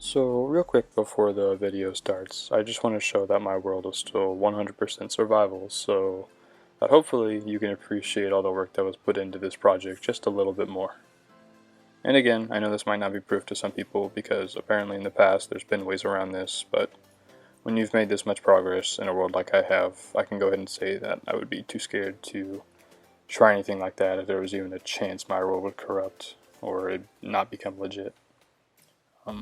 So real quick before the video starts, I just want to show that my world is still 100% survival, so that hopefully you can appreciate all the work that was put into this project just a little bit more. And again, I know this might not be proof to some people because apparently in the past there's been ways around this, but when you've made this much progress in a world like I have, I can go ahead and say that I would be too scared to try anything like that if there was even a chance my world would corrupt or it not become legit.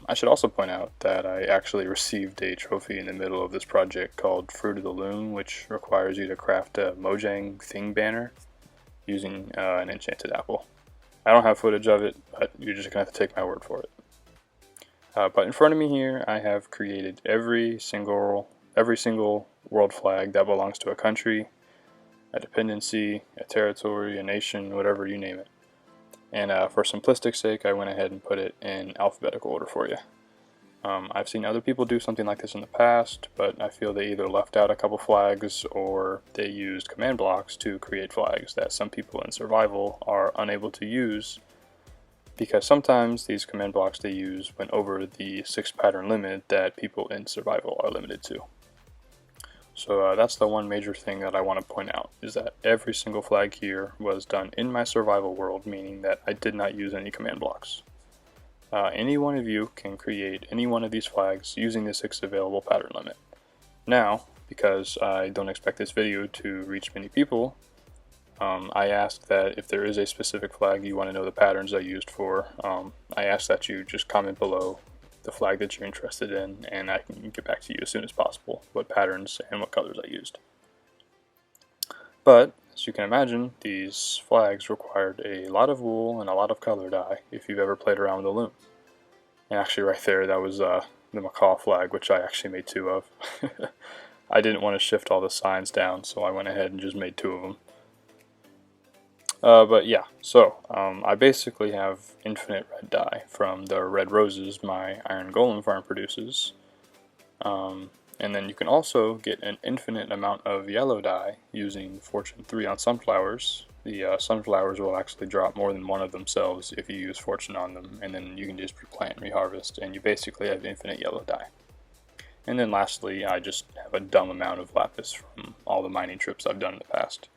I should also point out that I actually received a trophy in the middle of this project called Fruit of the Loom, which requires you to craft a Mojang Thing banner using an enchanted apple. I don't have footage of it, but you're just going to have to take my word for it. But in front of me here, I have created every single world flag that belongs to a country, a dependency, a territory, a nation, whatever you name it. And for simplistic sake, I went ahead and put it in alphabetical order for you. I've seen other people do something like this in the past, but I feel they either left out a couple flags or they used command blocks to create flags that some people in survival are unable to use because sometimes these command blocks they use went over the 6 pattern limit that people in survival are limited to. So that's the one major thing that I want to point out, is that every single flag here was done in my survival world, meaning that I did not use any command blocks. Any one of you can create any one of these flags using the 6 available pattern limit. Now, because I don't expect this video to reach many people, I ask that if there is a specific flag you want to know the patterns I used for, I ask that you just comment below the flag that you're interested in, and I can get back to you as soon as possible what patterns and what colors I used. But as you can imagine, these flags required a lot of wool and a lot of color dye if you've ever played around with a loom. And actually right there, that was the macaw flag, which I actually made 2 of. I didn't want to shift all the signs down, so I went ahead and just made 2 of them. But yeah, so I basically have infinite red dye from the red roses my iron golem farm produces. And then you can also get an infinite amount of yellow dye using Fortune 3 on sunflowers. The sunflowers will actually drop more than one of themselves if you use Fortune on them, and then you can just replant and reharvest, and you basically have infinite yellow dye. And then lastly, I just have a dumb amount of lapis from all the mining trips I've done in the past.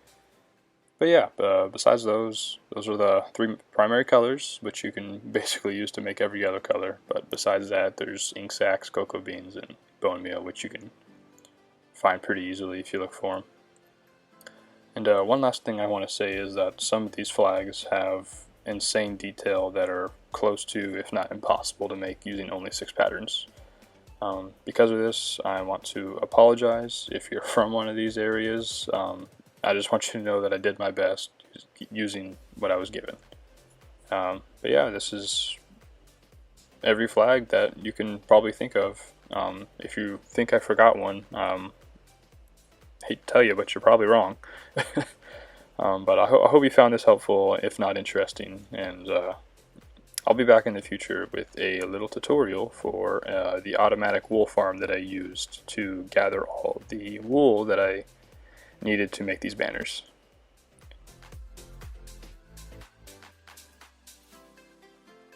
But yeah, besides those are the 3 primary colors, which you can basically use to make every other color. But besides that, there's ink sacs, cocoa beans, and bone meal, which you can find pretty easily if you look for them. And one last thing I want to say is that some of these flags have insane detail that are close to, if not impossible, to make using only 6 patterns. Because of this, I want to apologize if you're from one of these areas. I just want you to know that I did my best using what I was given. But yeah, this is every flag that you can probably think of. If you think I forgot one, hate to tell you, but you're probably wrong. But I hope you found this helpful, if not interesting, and I'll be back in the future with a little tutorial for the automatic wool farm that I used to gather all the wool that I needed to make these banners.